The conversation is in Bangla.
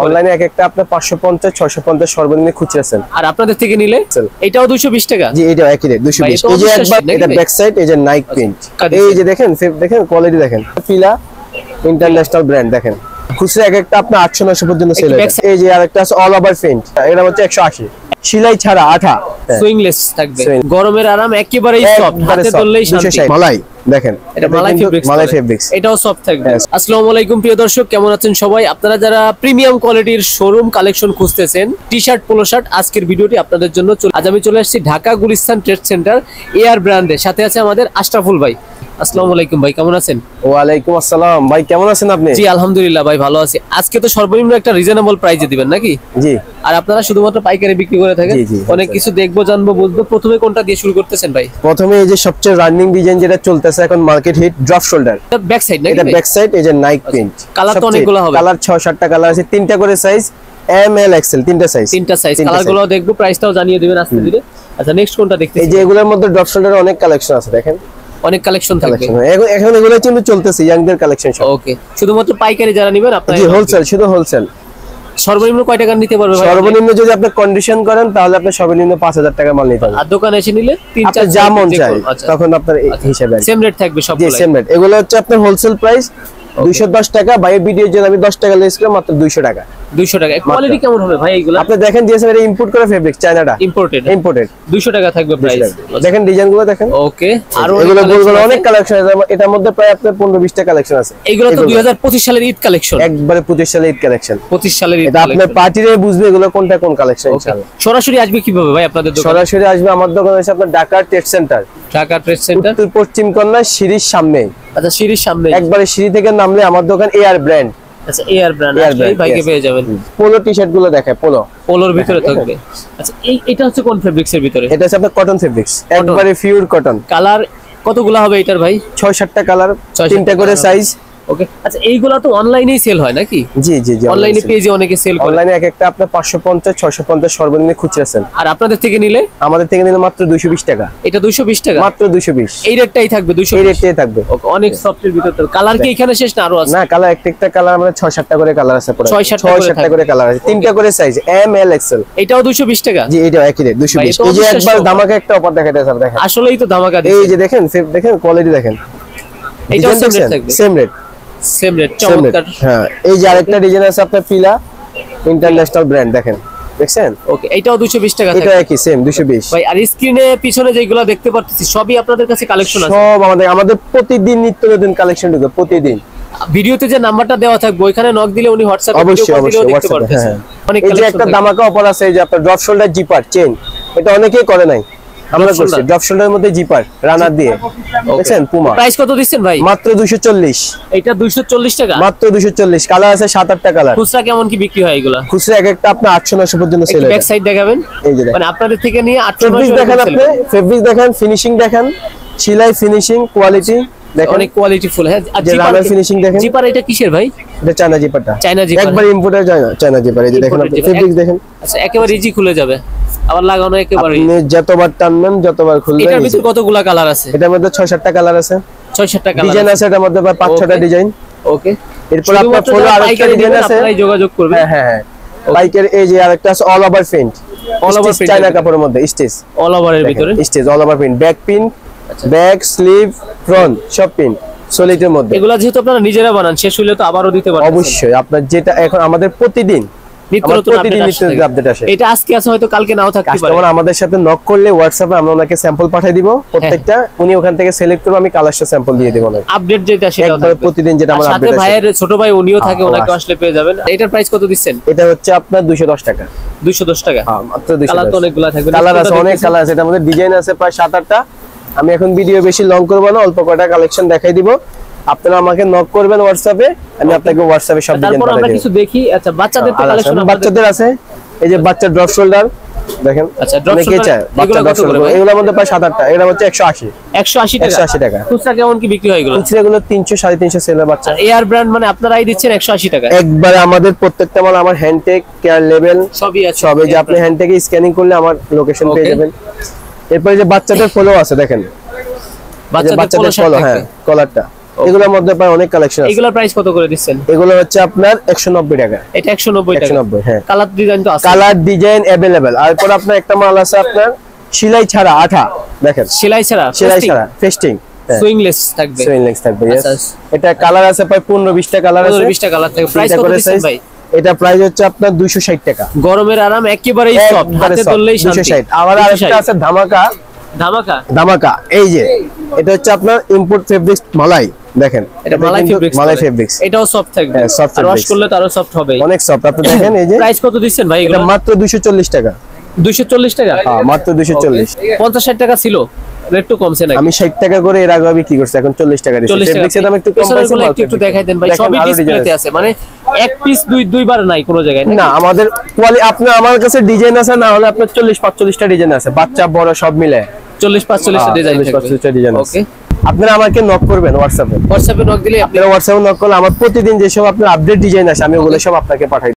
অনলাইনে এক একটা আপনার 550 650 সর্বনিম্ন খুচরাছেন, আর আপনাদের থেকে নিলে এটাও 220 টাকা। জি এটাও একই রেট 220। এই যে একবার এটা ব্যাক সাইড, এই যে নাইক প্রিন্ট, এই যে দেখেন দেখেন কোয়ালিটি দেখেন, ফিলা ইন্টারন্যাশনাল ব্র্যান্ড দেখেন, খুচরা এক একটা আপনার 800 900 পর্যন্ত সেল হয়। এই যে আরেকটা আছে অল ওভার প্রিন্ট, এটা হচ্ছে 180, সেলাই ছাড়া আঠা, সুইংলেস থাকবে, গরমের আরাম, একেবারেই সফট, হাতে ধরলেই শান্তি। মালাই দেখেন, এটা মালাই ফেব্রিক্স, এটাও সফট থাকবে। আসসালামু আলাইকুম প্রিয় দর্শক, কেমন আছেন সবাই? আপনারা যারা প্রিমিয়াম কোয়ালিটির শোরুম কালেকশন খুঁজতেছেন, টি-শার্ট পোলো শার্ট, আজকের ভিডিওটি আপনাদের জন্য। আজ আমি চলে আসছি Dhaka Gulistan trade centre AR ব্র্যান্ডের সাথে আছে আমাদের আশরাফুল ভাই। আসসালামু আলাইকুম ভাই, কেমন আছেন? ওয়ালাইকুম আসসালাম ভাই, কেমন আছেন আপনি? জি আলহামদুলিল্লাহ ভাই, ভালো আছি। আজকে তো সর্বনিম্ন একটা রিজনেবল প্রাইসে দিবেন নাকি? জি। আর আপনারা শুধুমাত্র পাইকারি বিক্রি করে থাকেন? অনেক কিছু দেখবো, জানবো, বুঝবো। প্রথমে কোনটা দিয়ে শুরু করতেছেন ভাই? প্রথমে এই যে সবচেয়ে রানিং ডিজাইন যেটা চলতেছে এখন মার্কেট হিট, ড্রপ শোল্ডার। এটা ব্যাক সাইড নাকি? এটা ব্যাক সাইড, এই যে নাইক প্রিন্ট। কালার তো অনেকগুলো হবে, কালার 6-7টা কালার আছে, 3টা করে সাইজ, এম এল এক্সেল, 3টা সাইজ। কালারগুলো দেখবো, প্রাইসটাও জানিয়ে দিবেন আস্তে ধীরে। আচ্ছা নেক্সট কোনটা দেখতেছি? এই যে এগুলোর মধ্যে ড্রপ শোল্ডারে অনেক কালেকশন আছে, দেখেন অনেক কালেকশন থাকবে। এখন এগুলো কিন্তু চলতেছে ইয়াংদের কালেকশন সব। ওকে, শুধুমাত্র পাইকারি যারা নেবেন আপনারা? জি হোলসেল, শুধু হোলসেল। সর্বনিম্ন কয় টাকা নিতে পারবে ভাই? সর্বনিম্ন যদি আপনি কন্ডিশন করেন তাহলে আপনি সর্বনিম্ন 5000 টাকা মাল নিতে পারবেন। আর দোকানে এসে নিলে 3-4 যা মন চায় তখন আপনার হিসাবে সেম রেট থাকবে সব। জি সেম রেট। এগুলো হচ্ছে আপনার হোলসেল প্রাইস 210 টাকা, ভাই ভিডিওর জন্য আমি 10 টাকা লেস করে মাত্র 200 টাকা। 200 টাকা। কোয়ালিটি কেমন হবে ভাই এগুলো? আপনি দেখেন দিয়েছেন, এটা ইম্পোর্ট করা ফেব্রিক, চায়নাটা ইম্পোর্টেড। 200 টাকা থাকবে প্রাইস। দেখেন ডিজাইনগুলো দেখেন। ওকে, আর এগুলো বলবো অনেক কালেকশন আছে, এটার মধ্যে প্রায় আপনার 15-20 টা কালেকশন আছে। এগুলো তো 2025 সালের ঈদ কালেকশন, একবারে 25 সালের ঈদ কালেকশন। 25 সালের ঈদ এটা আপনার পার্টিরে বুঝবে এগুলো কোনটা কোন কালেকশন ইনশাআল্লাহ। সরাসরি আসবে কিভাবে ভাই আপনাদের দোকানে? সরাসরি আসবে আমার দোকানে, আছে আপনার Dhaka trade centre. Dhaka trade centre উত্তর পশ্চিম কর্না সিঁড়ির সামনে। আচ্ছা, সিঁড়ির সামনে একবারে সিঁড়ি থেকে নামলে আমার দোকান এআর ব্র্যান্ড। আচ্ছা, এআর ব্র্যান্ড এই ভাইকে পেয়ে যাবেন। পোলো টি-শার্ট গুলো দেখে, পোলোর ভিতরে থাকবে। আচ্ছা, এটা হচ্ছে কোন ফেব্রিক্সের ভিতরে? এটা হচ্ছে আপনার কটন ফেব্রিক্স, একবারে পিওর কটন। কালার কতগুলো হবে এটার ভাই? 6-7টা কালার, 3টা করে সাইজ। ওকে। আচ্ছা, এইগুলা তো অনলাইনেই সেল হয় নাকি? জি জি জি, অনলাইনে পেজে অনেকে সেল করে। অনলাইনে এক একটা আপনার 550 650 সর্বনিম্ন খুচরাছেন, আর আপনাদের থেকে নিলে? আমাদের থেকে নিলে মাত্র 220 টাকা। এটা 220 টাকা, মাত্র 220। এই রেটটাই থাকবে 220? এই রেটটাই থাকবে। ওকে, অনেক সফটের ভিতর। কালার কি এখানে শেষ না আরো আছে? না, কালার একটা কালার আমাদের 6-7টা করে কালার আছে, পুরো 6-7টা করে কালার আছে, 3টা করে সাইজ, এম এল এক্সেল। এটাও 220 টাকা? জি এটাও একই রেট 220। এই যে একবার ধামাকা একটা অফার দেখাতে স্যার, দেখেন আসলেই তো ধামাকা দিচ্ছে। এই যে দেখেন দেখেন কোয়ালিটি দেখেন, এটাও সেম রেট থাকবে? সেম রেট, সেম রেট, চমৎকার। হ্যাঁ, এই যে আরেকটা ডিজাইন আছে আপনার ফিলা ইন্টারন্যাশনাল ব্র্যান্ড, দেখেন দেখছেন? ওকে, এটাও 220 টাকা থাকবে? এটা একই সেম 220 ভাই। আর স্ক্রিনে পিছনে যেগুলো দেখতে পাচ্ছি সবই আপনাদের কাছে কালেকশন আছে? সব আমাদের প্রতিদিন নিত্য নতুন কালেকশন ঢুকে প্রতিদিন। ভিডিওতে যে নাম্বারটা দেওয়া থাকবে ওইখানে নক দিলে উনি হোয়াটসঅ্যাপে ভিডিও কল দিলেও দেখতে পারতেছেন। অনেক এই যে একটা ধামাকা অফার আছে, এই যে আপনার ড্রপ শোল্ডার জিপার চেইন, এটা অনেকেই করে নাই, আমরা করছি। ড্রপ শোল্ডারের মধ্যে জিপার রানার দিয়ে, দেখছেন পুমা। প্রাইস কত দিচ্ছেন ভাই? মাত্র 240। এটা 240 টাকা? মাত্র 240। কালার আছে 7-8টা কালার। খুচরা কেমন কি বিক্রি হয় এগুলা? খুচরা এক একটা আপনি 800 900 পর্যন্ত সেল হয়। ব্যাক সাইড দেখাবেন? এই যে মানে আপনাদের থেকে নিয়ে 800 900 দেখেন, আপনি ফেব্রিক দেখেন, ফিনিশিং দেখেন, সেলাই ফিনিশিং কোয়ালিটি দেখেন, অনেক কোয়ালিটি ফুল। হ্যাঁ, আর জিপার ফিনিশিং দেখেন। জিপার এটা কিসের ভাই? এটা চায়না জিপারটা, চায়না জিপার, একবার ইম্পোর্টার চায়না জিপার। এই যে দেখেন আপনি ফেব্রিক দেখেন। আচ্ছা, একেবারে ইজি খুলে যাবে, আবার লাগানো একেবারে আপনি যতবার টানবেন যতবার খুলবে। এটার ভিতর কতগুলা কালার আছে? এটার মধ্যে 6-7টা কালার আছে, 6-7টা কালার ডিজাইন আছে এটার মধ্যে, 5-6টা ডিজাইন। ওকে, এরপর আপনার ফুল আরেকটা ডিজাইন আছে, আপনারাই যোগাযোগ করবেন। হ্যাঁ হ্যাঁ হ্যাঁ, বাইকের এই যে আরেকটা আছে all over print, all over print China কাপড়ের মধ্যে, স্টিচ অল ওভারের ভিতরে, stitch all over print, back pin, back sleeve, front সব পিন সলিডের মধ্যে। এগুলা যেহেতু আপনারা নিজেরা বানান, শেষ হলে তো আবারও দিতে পারবেন। অবশ্যই, আপনার যেটা এখন আমাদের প্রতিদিন নিত্য নতুন আপডেট আসে। এটা আজকে আছে, হয়তো কালকে নাও থাকতে পারে। কাস্টমার আমাদের সাথে নক করলে হোয়াটসঅ্যাপে আমরা ওনাকে স্যাম্পল পাঠিয়ে দিব প্রত্যেকটা, উনি ওখান থেকে সিলেক্ট করবে, আমি কালারটা স্যাম্পল দিয়ে দেব। আপডেট যেটা সেটা একবার প্রতিদিন যেটা আমার আপডেট আছে। ভাইয়ের ছোট ভাই উনিও থাকে, ওনাকে আসলে পেয়ে যাবেন। এটার প্রাইস কত দিচ্ছেন? এটা হচ্ছে আপনার 210 টাকা। 210 টাকা? হ্যাঁ, মাত্র 210। কালার তো অনেকগুলো থাকবে, কালার আছে, অনেক কালার আছে, এটার মধ্যে ডিজাইন আছে প্রায় 7-8টা। আমি এখন ভিডিও বেশি লং করব না, অল্প কয়টা কালেকশন দেখাই দিব। আপনারা আমাকে নক করবেন হোয়াটসঅ্যাপে, আমি আপনাকে হোয়াটসঅ্যাপে সব ডিজাইন পাঠিয়ে দেব। তারপর আমরা কিছু দেখি। আচ্ছা, বাচ্চাদের তো কালেকশন বাচ্চাদের আছে, এই যে বাচ্চা ড্রপ শোল্ডার দেখেন। আচ্ছা, ড্রপ শোল্ডার এগুলো কত করে? এগুলোর মধ্যে প্রায় 7-8টা, এটা হচ্ছে 180 টাকা। 180 টাকা খুচরা কেমন কি বিক্রি হয় এগুলো? খুচরা এগুলো 300 350 সেলের বাচ্চা। এআর ব্র্যান্ড মানে আপনারাই দিচ্ছেন 180 টাকা? একবারে আমাদের প্রত্যেকটা মাল আমার হ্যান্ডটেক, কেয়ার লেভেল সবই আছে। সবই, যে আপনি হ্যান্ডটেকে স্ক্যানিং করলে আমার লোকেশন পেয়ে যাবেন। এরপর যে বাচ্চাদের ফলো আছে দেখেন, বাচ্চাদের ফলো, হ্যাঁ কলারটা। এগুলোর মধ্যে পায় অনেক কালেকশন আছে। এগুলোর প্রাইস কত করে দিচ্ছেন? এগুলো হচ্ছে আপনার 190 টাকা। এটা 190 টাকা। 190, হ্যাঁ। কালার ডিজাইন তো আছে? Colour design available. আর পর আপনার একটা মাল আছে আপনার সেলাই ছাড়া আঠা, দেখেন সেলাই ছাড়া ফেস্টিং সুইংলেস থাকবে। সুইংলেস থাকবে, yes। আচ্ছা। এটা কালার আছে প্রায় 15-20টা কালার আছে। 15-20টা কালার থাকে। প্রাইস কত দিচ্ছেন ভাই? এটা প্রাইস হচ্ছে আপনার 260 টাকা। গরমের আরাম একেবারেই সফট, হাতে ধরলেই শান্তি। 260। আবার আরেকটা আছে ধামাকা। ধামাকা এই যে এটা হচ্ছে আপনার ইম্পোর্ট ফেব্রিক্স মালাই, দেখেন এটা মালাই ফেব্রিক্স। এটাও সফট থাকবে। হ্যাঁ, soft আর ওয়াশ fabrics। করলে তো আরো সফট হবে। অনেক সফট, আপনি দেখেন এই যে। প্রাইস কত দিচ্ছেন ভাই এটা এগুলো? মাত্র 240 টাকা। 240 টাকা? হ্যাঁ, মাত্র 240। 50-60 টাকা ছিল, একটু কমছে নাকি? আমি 60 টাকা করে এর আগে বিক্রি করছি, এখন 40 টাকা দিচ্ছি। 40 টাকা। ফেব্রিক্সের দাম একটু কম পাইছে। একটু দেখাই দেন ভাই, সবই ডিসপ্লেতে আছে, মানে এক পিস দুইবার নাই কোনো জায়গায় না। আমাদের আপনি আমার কাছে ডিজাইন আছে, না হলে আপনার 40-45টা ডিজাইন আছে, বাচ্চা বড় সব মিলে 40-45টা ডিজাইন আছে। 40-45টা ডিজাইন আছে। ওকে, আপনারা আমাকে নক করবেন হোয়াটসঅ্যাপে নক দিলে আপনি হোয়াটসঅ্যাপে নক করলে আমার প্রতিদিন যেসব আপনার আপডেট ডিজাইন আছে আমি ওগুলো সব আপনাকে পাঠাই।